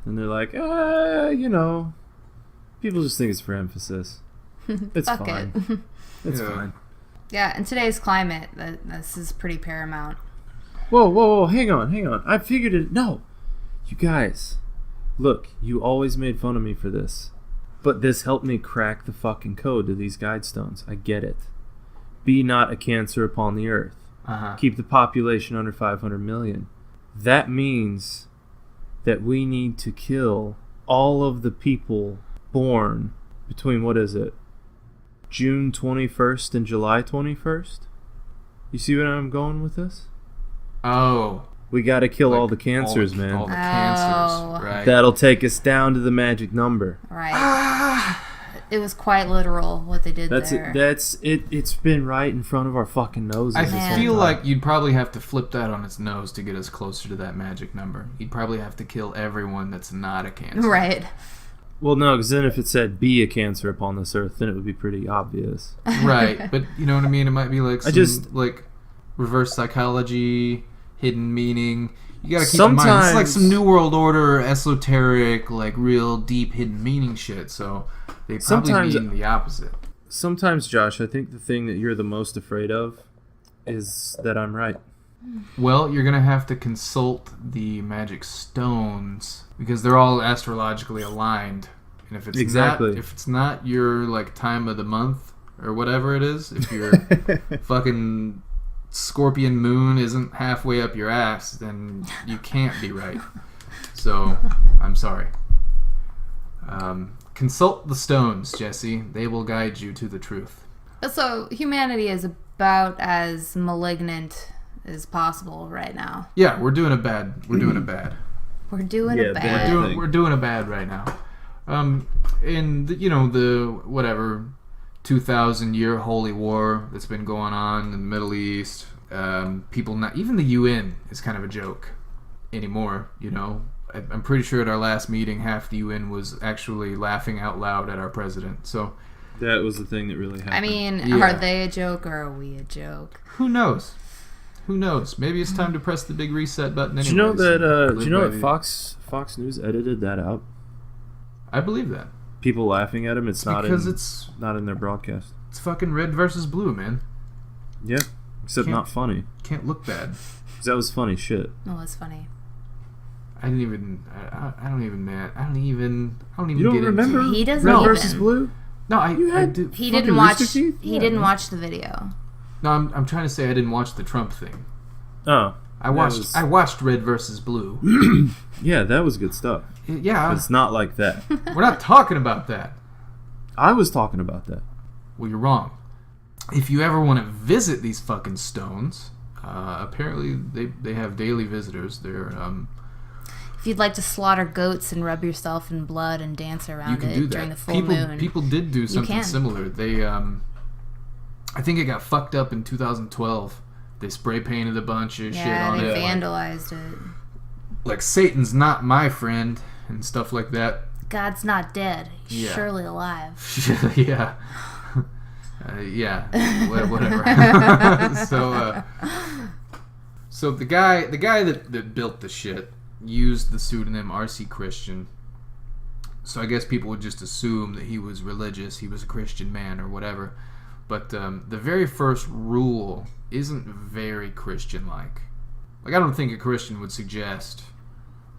and they're like, People just think it's for emphasis. It's Fuck fine. it. It's Yeah. fine. Yeah, in today's climate, this is pretty paramount. Whoa, hang on. I figured it. No. You guys, look, you always made fun of me for this. But this helped me crack the fucking code to these Guidestones. I get it. Be not a cancer upon the earth. Uh-huh. Keep the population under 500 million. That means that we need to kill all of the people born between, what is it, June 21st and July 21st? You see where I'm going with this? Oh. We got to kill Like all the cancers, man. All the Oh. cancers. Right. That'll take us down to the magic number. Right. It was quite literal what they did That's there. it. That's it. It's been right in front of our fucking noses. I this whole feel time. like you'd probably have to flip that on its nose to get us closer to that magic number. You'd probably have to kill everyone that's not a cancer. Right. Well, no, because then if it said "be a cancer upon this earth," then it would be pretty obvious. Right. But you know what I mean? It might be like some, I like reverse psychology, hidden meaning. You gotta keep in mind, it's like some New World Order, esoteric, like real deep hidden meaning shit. So they probably mean the opposite. Sometimes, Josh, I think the thing that you're the most afraid of is that I'm right. Well, you're gonna have to consult the magic stones because they're all astrologically aligned. And if it's not your like time of the month or whatever it is, if your fucking Scorpion moon isn't halfway up your ass, then you can't be right. So, I'm sorry. Consult the stones, Jesse. They will guide you to the truth. So humanity is about as malignant as possible right now. Yeah, we're doing a bad. We're doing a bad. We're doing Yeah, a bad. bad. We're doing a bad right now. In the whatever 2,000-year holy war that's been going on in the Middle East, people not even the UN is kind of a joke anymore. You know, I'm pretty sure at our last meeting, half the UN was actually laughing out loud at our president. So That was the thing that really happened. I mean, Yeah. are they a joke or are we a joke? who knows? Who knows? Maybe it's time to press the big reset button. do Anyways, you know that? and Do live you know by that Fox News edited that out? I believe that. People laughing at him. It's not Because in, it's not in their broadcast. fucking red versus blue, man. Yeah, except Can't- not funny. Can't look bad. 'Cause that was funny shit. Oh, it's funny. I don't even, man. I don't even You don't get remember into it. He doesn't Red even. versus Blue? No, I had- do. He Fucking didn't watch. Rooster Teeth? He Yeah, didn't man. watch the video. No, I'm trying to say I didn't watch the Trump thing. Oh, I watched Red versus Blue. yeah, that was good stuff. Yeah, But it's not like that. we're not talking about that. I was talking about that. Well, you're wrong. If you ever want to visit these fucking stones, apparently they have daily visitors. They're If you'd like to slaughter goats and rub yourself in blood and dance you around can it do during that. the full moon, People did do something can. similar. They I think it got fucked up in 2012. They spray painted a bunch of shit yeah, on they it. vandalized it. Like Satan's not my friend and stuff like that. God's not dead. He's Yeah. surely alive. Yeah. Yeah. Whatever. So the guy that built the shit used the pseudonym R.C. Christian. So I guess people would just assume that he was religious, he was a Christian man or whatever. But the very first rule isn't very Christian-like. Like, I don't think a Christian would suggest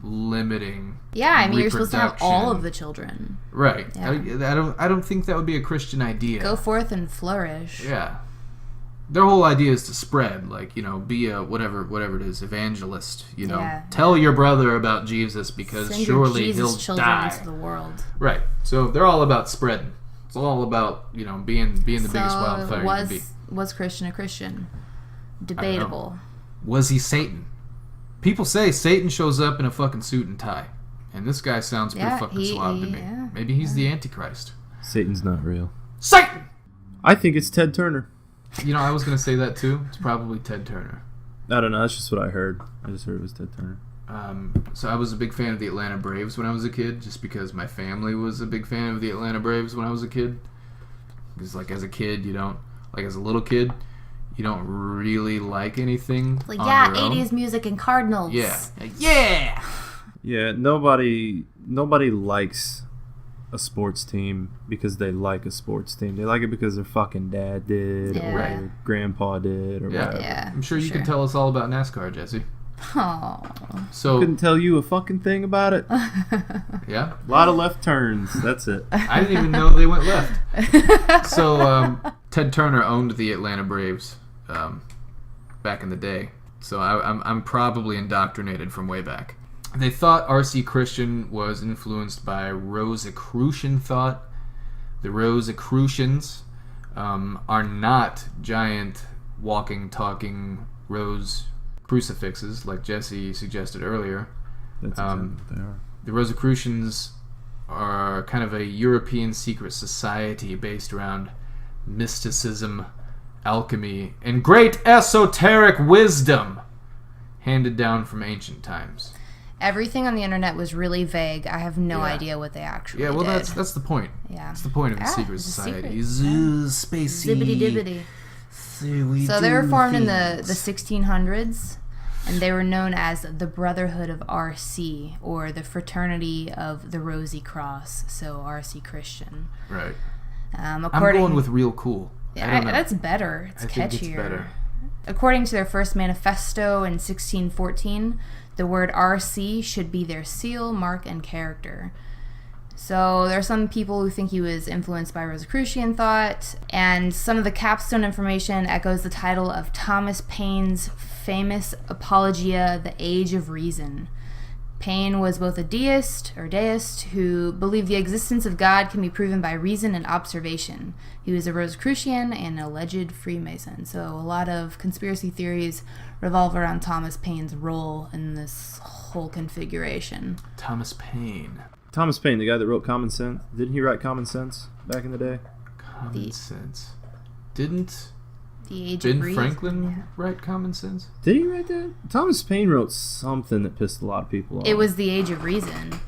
limiting Yeah, I mean, you're supposed to have all reproduction. of the children. Right. Yeah. I don't think that would be a Christian idea. Go forth and flourish. Yeah. Their whole idea is to spread, like, you know, be a whatever it is, evangelist, you know. Yeah. Tell your brother about Jesus because Send your surely Jesus he'll children die. into the world. Right. So they're all about spreading. It's all about, you know, being the biggest wildfire you can be. Was Christian a Christian? Debatable. Was he Satan? People say Satan shows up in a fucking suit and tie. And this guy sounds pretty fucking suave to me. yeah, Maybe he's the Antichrist. Satan's not real. Satan! I think it's Ted Turner. You know, I was going to say that too. It's probably Ted Turner. I don't know. That's just what I heard. I just heard it was Ted Turner. So I was a big fan of the Atlanta Braves when I was a kid, just because my family was a big fan of the Atlanta Braves when I was a kid. Because, like, as a kid, you don't... Like, as a little kid, you don't really like anything Like, on yeah, your own. 80s music and Cardinals. Yeah. Yeah! Yeah, nobody likes a sports team because they like a sports team. They like it because their fucking dad did or their grandpa did or whatever. Yeah, I'm sure you can tell us all about NASCAR, Jesse. Oh. So couldn't tell you a fucking thing about it. Yeah, a lot of left turns. That's it. I didn't even know they went left. So Ted Turner owned the Atlanta Braves back in the day. So I'm probably indoctrinated from way back. They thought R.C. Christian was influenced by Rosicrucian thought. The Rosicrucians are not giant walking, talking rose crucifixes like Jesse suggested earlier. That's exactly what they are. The Rosicrucians are kind of a European secret society based around mysticism, alchemy, and great esoteric wisdom handed down from ancient times. Everything on the internet was really vague. I have no idea what they actually did. That's the point. Yeah. That's the point of a secret society. Spacey. Zibbity-dibbity. So they were formed in the 1600s, and they were known as the Brotherhood of R.C., or the Fraternity of the Rosy Cross, so R.C. Christian. Right. I'm going with real cool. Yeah, that's better. It's catchier. Think it's better. According to their first manifesto in 1614, the word RC should be their seal, mark, and character. So there are some people who think he was influenced by Rosicrucian thought, and some of the capstone information echoes the title of Thomas Paine's famous Apologia, The Age of Reason. Paine was both a deist who believed the existence of God can be proven by reason and observation. He was a Rosicrucian and an alleged Freemason. So a lot of conspiracy theories revolve around Thomas Paine's role in this whole configuration. Thomas Paine, the guy that wrote Common Sense. Didn't he write Common Sense back in the day? Common Sense. Didn't The Age Ben of Reason. Franklin write Common Sense? Did he write that? Thomas Paine wrote something that pissed a lot of people off. It was The Age of Reason.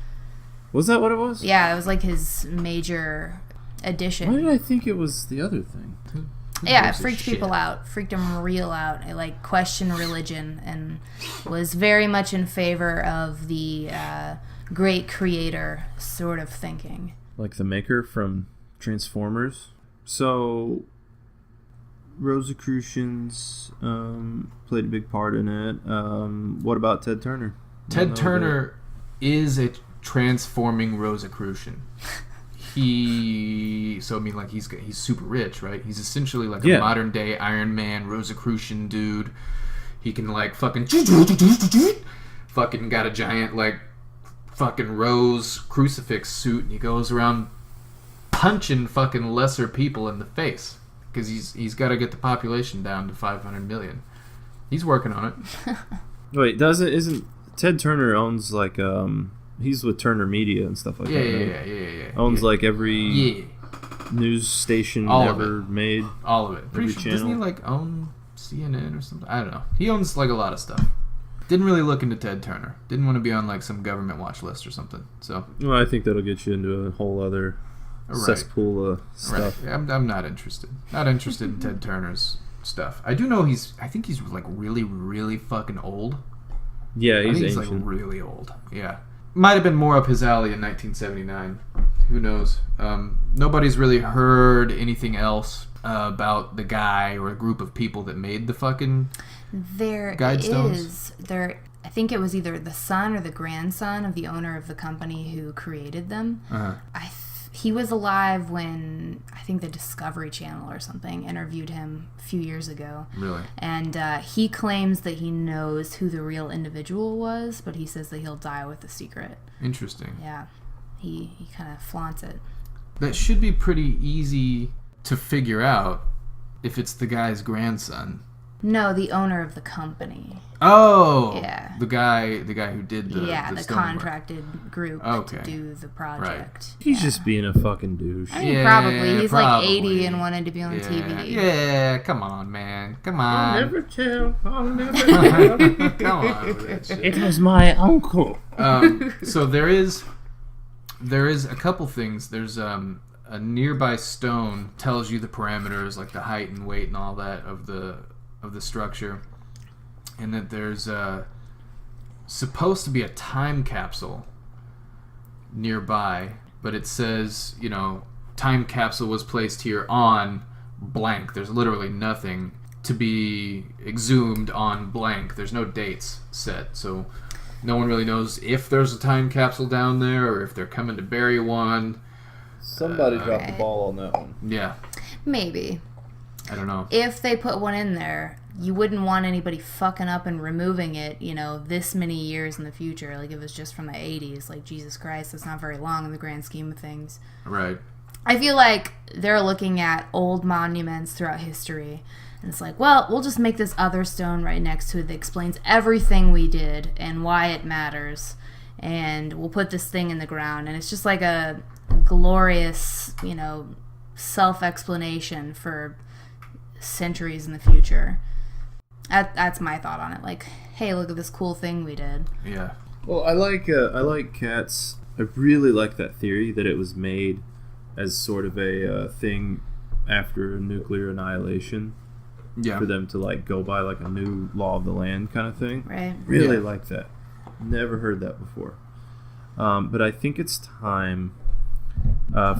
Was that what it was? Yeah, it was like his major edition. Why did I think it was the other thing? Yeah, it freaked people out. Freaked them real out. It, like, questioned religion and was very much in favor of the great creator sort of thinking. Like the maker from Transformers. So, Rosicrucians played a big part in it. What about Ted Turner? Ted Turner is a transforming Rosicrucian. He's super rich, right? He's essentially like a modern day Iron Man, Rosicrucian dude. He can like fucking got a giant like fucking rose crucifix suit, and he goes around punching fucking lesser people in the face because he's got to get the population down to 500 million. He's working on it. Wait, isn't Ted Turner owns like he's with Turner Media and stuff like that. Yeah. Owns like every news station ever made. All of it. Pretty sure, doesn't he like own CNN or something? I don't know. He owns like a lot of stuff. Didn't really look into Ted Turner. Didn't want to be on like some government watch list or something. So. Well, I think that'll get you into a whole other cesspool of stuff. Right. I'm not interested. Not interested in Ted Turner's stuff. I do know I think he's like really, really fucking old. Yeah, he's like really old. Yeah. Might have been more up his alley in 1979. Who knows? Nobody's really heard anything else about the guy or a group of people that made the fucking Guidestones. I think it was either the son or the grandson of the owner of the company who created them. Uh-huh. He was alive when, I think, the Discovery Channel or something interviewed him a few years ago. Really? And he claims that he knows who the real individual was, but he says that he'll die with the secret. Interesting. Yeah. He kind of flaunts it. That should be pretty easy to figure out if it's the guy's grandson. No, the owner of the company. Oh, yeah. The guy who did the the contracted group to do the project. Right. He's just being a fucking douche. I mean, probably. He's like 80 and wanted to be on TV. Yeah, come on, man. Come on. I'll never tell. Come on with that shit. It was my uncle. So there is a couple things. There's a nearby stone tells you the parameters, like the height and weight and all that of the structure, and that there's supposed to be a time capsule nearby but it says, time capsule was placed here on blank. There's literally nothing to be exhumed on blank. There's no dates set, so no one really knows if there's a time capsule down there or if they're coming to bury one. Somebody dropped the ball on that one. Yeah. Maybe. I don't know. If they put one in there, you wouldn't want anybody fucking up and removing it, this many years in the future. Like, if it was just from the 80s. Like, Jesus Christ, that's not very long in the grand scheme of things. Right. I feel like they're looking at old monuments throughout history. And it's like, well, we'll just make this other stone right next to it that explains everything we did and why it matters. And we'll put this thing in the ground. And it's just like a glorious, self-explanation for centuries in the future. That's my thought on it. Like, hey, look at this cool thing we did. Yeah. Well, I like cats. I really like that theory that it was made as sort of a thing after nuclear annihilation. Yeah. For them to go by a new law of the land kind of thing. Right. Really like that. Never heard that before. But I think it's time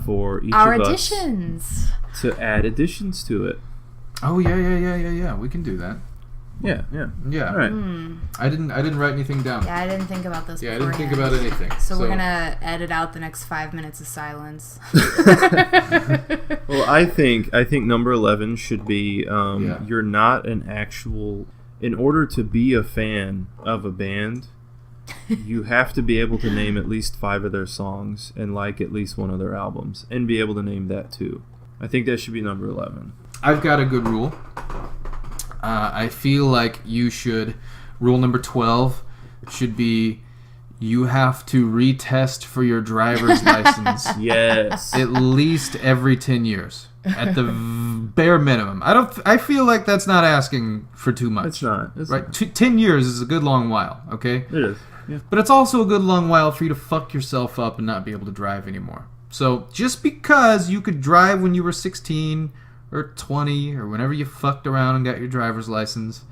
for each Our of additions. us to add additions to it. Oh yeah. We can do that. Yeah. Yeah. All right. I didn't write anything down. Yeah, I didn't think about this. Yeah, I didn't think about anything. So we're gonna edit out the next 5 minutes of silence. Well, I think number 11 should be you're not an actual. In order to be a fan of a band, you have to be able to name at least 5 of their songs and like at least one of their albums, and be able to name that too. I think that should be number 11. I've got a good rule. I feel like rule number 12 should be you have to retest for your driver's license. Yes. At least every 10 years. At the bare minimum. I feel like that's not asking for too much. It's not. Right? 10 years is a good long while, okay? It is. Yeah. But it's also a good long while for you to fuck yourself up and not be able to drive anymore. So just because you could drive when you were 16 or 20 or whenever you fucked around and got your driver's license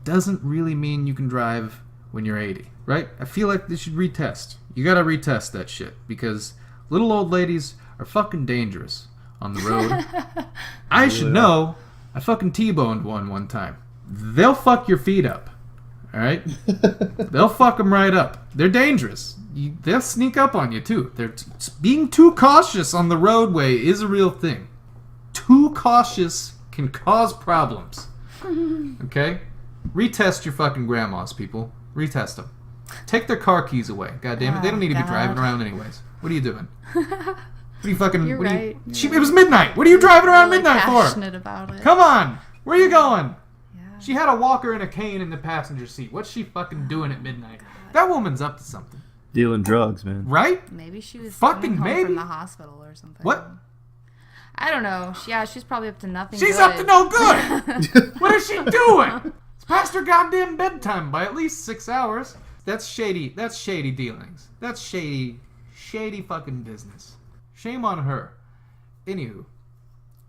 doesn't really mean you can drive when you're 80, right? I feel like they should retest. You gotta retest that shit because little old ladies are fucking dangerous on the road. I should know. I fucking T-boned one time. They'll fuck your feet up, all right? They'll fuck them right up. They're dangerous. They'll sneak up on you too. Being too cautious on the roadway is a real thing. Too cautious can cause problems. Okay? Retest your fucking grandmas, people. Retest them. Take their car keys away. God damn it. They don't need to be driving around anyways. What are you doing? What are you fucking... You're right. It was midnight. What are you driving around midnight for? Passionate about it. Come on. Where are you going? Yeah. She had a walker and a cane in the passenger seat. What's she fucking doing at midnight? That woman's up to something. Dealing drugs, man. Right? Maybe she was fucking coming home from maybe. the hospital or something. What? I don't know. She's probably up to nothing. She's good. up to no good. What is she doing? It's past her goddamn bedtime by at least 6 hours. That's shady. That's shady dealings. That's shady fucking business. Shame on her. Anywho,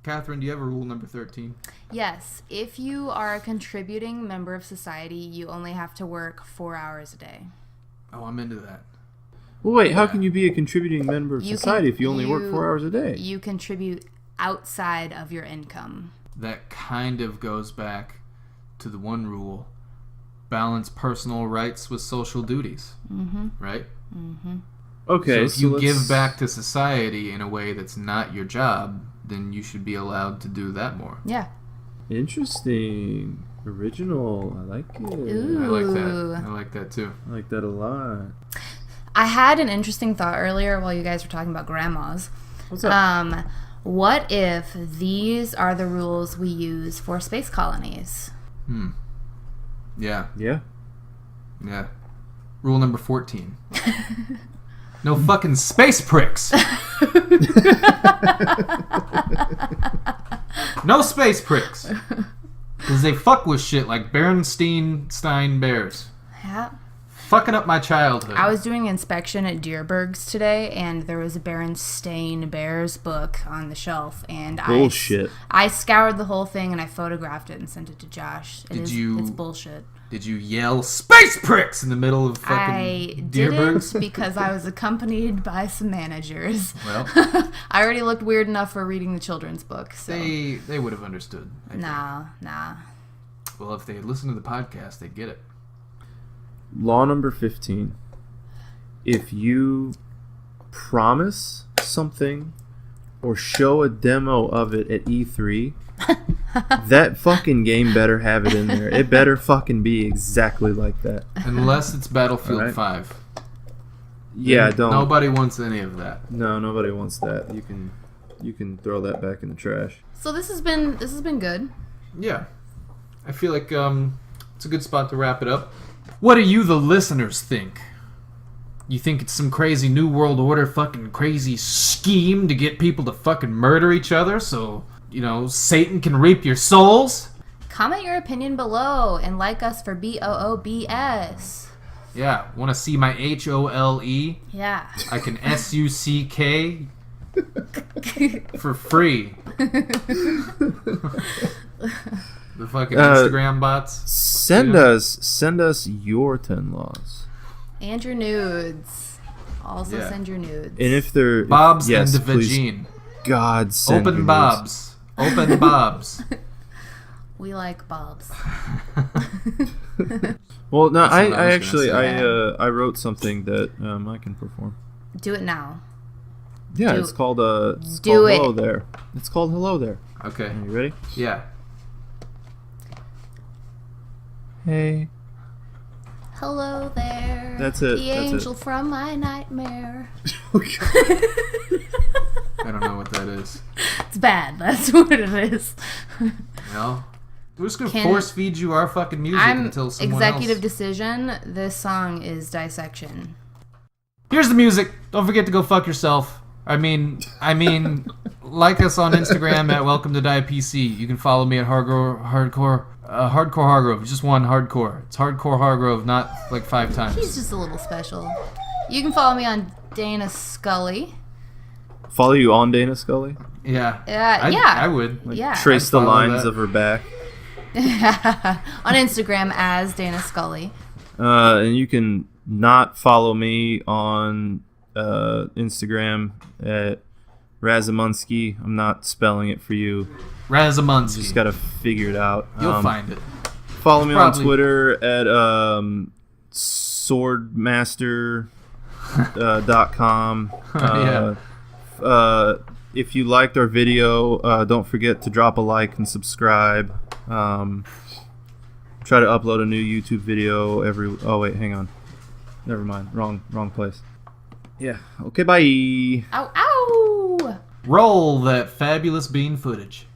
Catherine, do you have a rule number 13? Yes. If you are a contributing member of society, you only have to work 4 hours a day. Oh, I'm into that. Well, wait. How can you be a contributing member of society if you only work 4 hours a day? You contribute outside of your income. That kind of goes back to the one rule: balance personal rights with social duties. Mm-hmm. Right? Mm-hmm. Okay. So if you give back to society in a way that's not your job, then you should be allowed to do that more. Yeah. Interesting. Original. I like it. Ooh. I like that. I like that too. I like that a lot. I had an interesting thought earlier while you guys were talking about grandmas. What's up? What if these are the rules we use for space colonies? Yeah. Yeah. Yeah. Rule number 14. No fucking space pricks. No space pricks. Because they fuck with shit like Berenstein bears. Yeah. Fucking up my childhood. I was doing inspection at Deerberg's today, and there was a Berenstain Bears book on the shelf, and bullshit. I scoured the whole thing, and I photographed it and sent it to Josh. It's bullshit. Did you yell "space pricks" in the middle of I fucking Deerbergs? didn't because I was accompanied by some managers. Well, I already looked weird enough for reading the children's book. So. they would have understood. I think. Nah. Well, if they had listened to the podcast, they'd get it. Law number 15. If you promise something or show a demo of it at E3, that fucking game better have it in there. It better fucking be exactly like that. Unless it's Battlefield Alright. 5. Yeah, don't. Nobody wants any of that. No, nobody wants that. You can throw that back in the trash. So this has been good. Yeah. I feel like it's a good spot to wrap it up. What do you, the listeners, think? You think it's some crazy New World Order fucking crazy scheme to get people to fucking murder each other so, Satan can reap your souls? Comment your opinion below and like us for BOOBS. Yeah, want to see my HOLE? Yeah. I can SUCK for free. The fucking Instagram bots. Send us your 10 laws. And your nudes. Also Yeah. send your nudes. And if they're Bob's yes, and the please, vagine. God, send your Open nudes. Bob's. Open Bob's. We like Bob's. Well, no, That's what I was I gonna actually say. I wrote something that I can perform. Do it now. Yeah, Do- it's called do Hello it. There. It's called Hello There. Okay. Are you ready? Yeah. Hey. Hello there. That's it, The that's it. angel from my nightmare. I don't know what that is. It's bad. That's what it is. No. We're just going to Can- force feed you our fucking music I'm until someone executive else. decision. This song is Dissection. Here's the music. Don't forget to go fuck yourself. I mean, like us on Instagram at Welcome to Die PC. You can follow me at Hardcore Hargrove. Just one hardcore. It's Hardcore Hargrove, not like 5 times. He's just a little special. You can follow me on Dana Scully. Follow you on Dana Scully? Yeah. Yeah. I would. Like, Yeah. trace I'd the follow lines that. of her back. On Instagram as Dana Scully. And you can not follow me on Instagram at Razamunsky. I'm not spelling it for you. Razamunsky. Just got to figure it out. You'll find it. Follow me Probably- on Twitter at swordmaster.com. Yeah. If you liked our video, don't forget to drop a like and subscribe. Try to upload a new YouTube video every... Oh, wait, hang on. Never mind. Wrong place. Yeah. Okay, bye. Ow, ow! Roll that fabulous bean footage.